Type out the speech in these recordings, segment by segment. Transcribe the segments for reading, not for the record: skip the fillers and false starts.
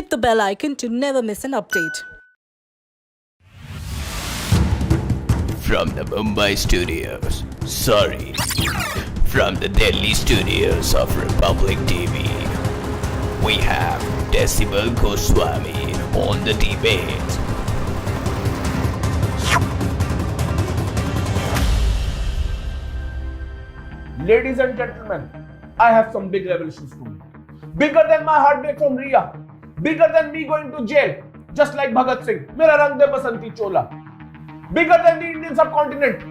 hit the bell icon to never miss an update. From the Mumbai studios, sorry, from the Delhi studios of Republic TV, we have Decibel Goswami on the debate. Ladies and gentlemen, I have some big revelations to me. Bigger than my heartbreak from Riya. Bigger than me going to jail. Just like Bhagat Singh. Mera rang de basanti chola. Bigger than the Indian subcontinent.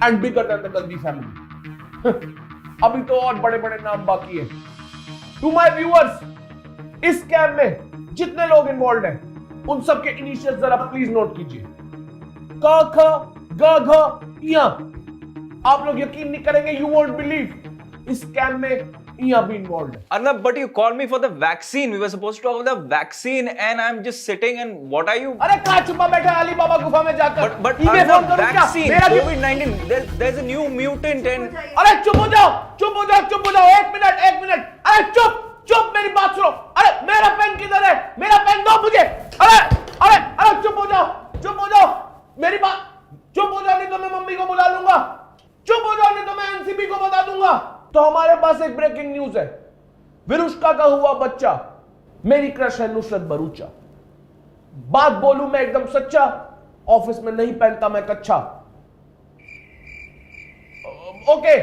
And bigger than the Gandhi family. अभी तो और बड़े बड़े नाम बाकी है. To my viewers, इस scam में जितने लोग इन्वॉल्व हैं, उन सबके इनिशियल जरा प्लीज नोट कीजिए. क ख ग घ या. आप लोग यकीन नहीं करेंगे, यू वोंट बिलीव, इस स्कैम में इया भी इन्वॉल्व है. Arnab, but you called me for the vaccine. We were supposed to talk about the vaccine, and I'm just sitting. And what are you? अरे कहाँ छुपा बैठा अली बाबा गुफा में जाकर? But ईमेल Arnab, फोन करूं क्या? vaccine, मेरा भी- COVID-19. There's a new mutant, and अरे चुप हो जाओ, चुप हो जाओ, चुप हो जाओ. एक मिनट. अरे चुप, चुप, मेरी बात सुनो. अरे मेरा पेन किधर है? मेरा पेन दो मुझे. अरे चुप हो जाओ. मेरी बात, चुप हो जाओ नहीं तो मैं मम्मी को बुला लूंगा. चुप हो जाओ नहीं तो मैं एनसीबी को बता दूंगा. तो हमारे पास एक ब्रेकिंग न्यूज है. विरुष्का का हुआ बच्चा मेरी क्रश है नुसरत भरूचा. बात बोलूं मैं एकदम सच्चा, ऑफिस में नहीं पहनता मैं कच्छा. ओके,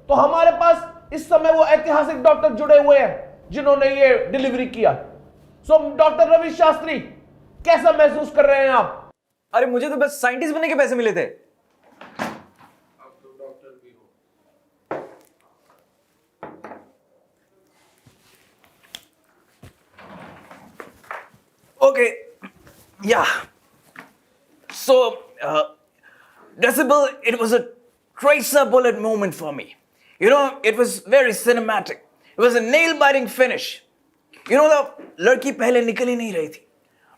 तो हमारे पास इस समय वो ऐतिहासिक डॉक्टर जुड़े हुए हैं जिन्होंने ये डिलीवरी किया. सो डॉक्टर रवि शास्त्री, कैसा महसूस कर रहे हैं आप? अरे मुझे तो बस साइंटिस्ट बनने के पैसे मिले थे. Okay, yeah. So, Decibel, it was a tracer bullet moment for me. You know, it was very cinematic. It was a nail-biting finish. You know, the लड़की पहले निकल ही नहीं रही थी.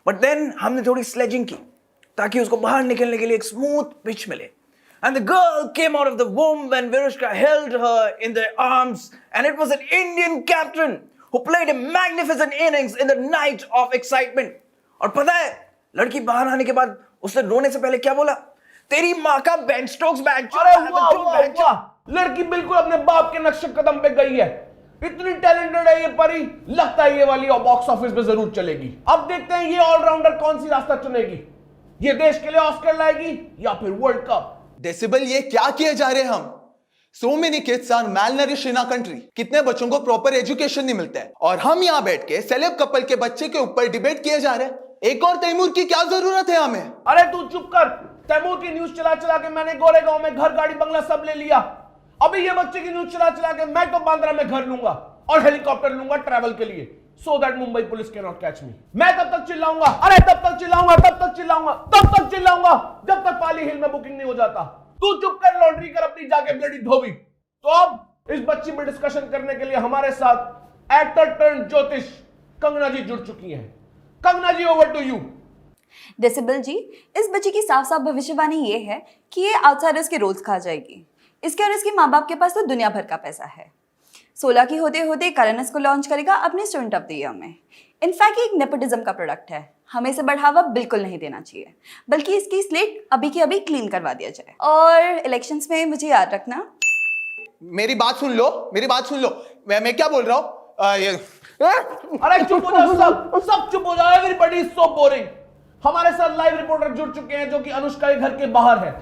But then हमने थोड़ी sledging की, ताकि उसको बाहर निकलने के लिए एक smooth pitch मिले. And the girl came out of the womb when Virushka held her in their arms, and it was an Indian captain who played a magnificent innings in the night of excitement. और पता है, लड़की बाहर आने के बाद उसने रोने से पहले क्या बोला? तेरी माँ का बेन स्टोक्स बैच. अरे वाह, लड़की बिल्कुल अपने बाप के नक्शे कदम पे गई है. इतनी टैलेंटेड है ये परी, लगता है ये वाली बॉक्स ऑफिस पे जरूर चलेगी. अब देखते हैं ये ऑलराउंडर कौन सी रास्ता चुनेगी. ये देश के लिए ऑस्कर लाएगी या फिर वर्ल्ड कप. डेसिबल, ये क्या किए जा रहे हैं हम? So many kids are malnourished in our country. कितने बच्चों को प्रॉपर एजुकेशन नहीं मिलता है और हम यहाँ बैठ के सेलेब कपल के बच्चे के ऊपर डिबेट किए जा रहे हैं. एक और तैमूर की क्या जरूरत है हमें? अरे तू चुप कर. तैमूर की न्यूज चला चला के मैंने गोरेगांव में घर गाड़ी बंगला सब ले लिया. अभी ये बच्चे की न्यूज चला चला के मैं तो बांद्रा में घर लूंगा और हेलीकॉप्टर लूंगा ट्रैवल के लिए, so that Mumbai police can not catch मी. मैं तब तक चिल्लाऊंगा, जब तक पाली हिल में बुकिंग नहीं हो जाता. तू चुप कर, लॉन्ड्री कर अपनी जाके ब्लडी धोबी. तो अब इस बच्ची पर डिस्कशन करने के लिए हमारे साथ एक्टर टर्न ज्योतिष कंगना जी जुड़ चुकी हैं. कंगना जी, ओवर टू यू. डेसिबल जी, इस बच्ची की साफ साफ भविष्यवाणी ये है कि ये आउटसाइडर्स के रोल्स खा जाएगी. इसके और इसके माँ बाप के पास तो दुनिया भर का पैसा है. 16 की होते होते करण इसको लॉन्च करेगा अपने स्टूडेंट ऑफ द ईयर में. इनफैक्ट एक नेपोटिज्म का प्रोडक्ट है. हमें इसे बढ़ावा बिल्कुल नहीं देना चाहिए, बल्कि इसकी स्लेट अभी की अभी क्लीन करवा दिया जाए. और इलेक्शंस में मुझे याद रखना. मेरी बात सुन लो. मैं क्या बोल रहा हूँ? अरे चुप हो जाओ, सब चुप हो जाओ. Everybody is so boring. हमारे साथ लाइव रिपोर्टर जुड़ चुके हैं जो कि अनुष्का के घर के बाहर है.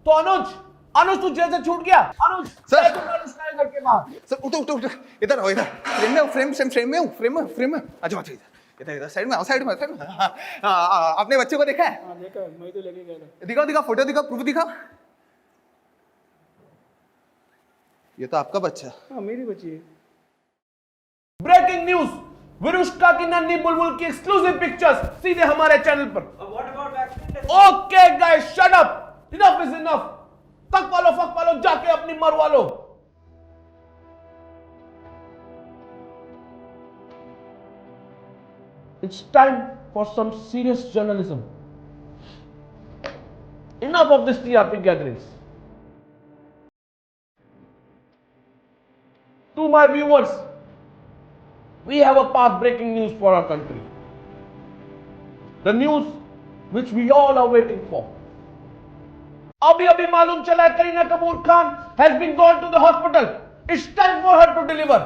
तो अनुज तू जेल से छूट गया. अनुज सर, अनुष्का के घर के बाहर. सर उठ इधर आओ. फ्रेम में आ जाओ. इधर साइड में. आपने बच्चे को देखा है? देखा, मैं तो लेके गया था. दिखाओ, फोटो दिखाओ, प्रूफ दिखाओ. ये तो आपका बच्चा. हाँ, मेरी बच्ची है. ब्रेकिंग न्यूज, विरुष्का की नन्ही बुलबुल की एक्सक्लूसिव पिक्चर्स सीधे हमारे चैनल पर. Okay guys, shut up. Enough is enough. तक पालो जाके अपनी मरवा लो. It's time for some serious journalism. Enough of this TRP gatherings. To my viewers, we have a path-breaking news for our country. The news which we all are waiting for. अभी अभी मालूम चला है Kareena Kapoor Khan has been gone to the hospital. It's time for her to deliver.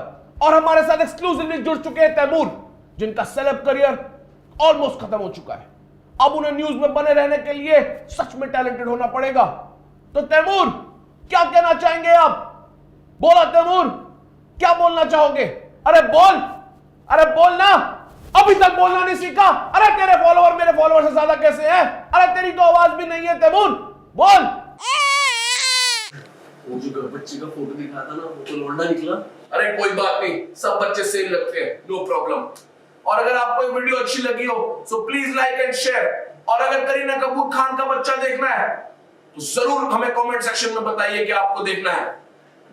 और हमारे साथ exclusively जुड़ चुके हैं तैमूर, जिनका सेलेब करियर ऑलमोस्ट खत्म हो चुका है. अब उन्हें न्यूज में बने रहने के लिए सच में टैलेंटेड होना पड़ेगा. तो तैमूर, क्या कहना चाहेंगे आप? बोला तैमूर, क्या बोलना चाहोगे? अरे बोल ना. अभी तक बोलना नहीं सीखा? अरे तेरे फॉलोवर मेरे फॉलोवर से ज्यादा कैसे हैं? अरे तेरी तो आवाज भी नहीं है तैमूर, बोल. वो जो बच्चे का फोटो दिखा था ना, वो तो लौंडा निकला. अरे कोई बात नहीं, सब बच्चे सेम लगते हैं, नो प्रॉब्लम. और अगर आपको ये वीडियो अच्छी लगी हो so please like and share. और अगर करीना कपूर खान का बच्चा देखना है तो जरूर हमें कमेंट सेक्शन में बताइए कि आपको देखना है.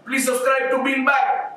Please subscribe to bean back.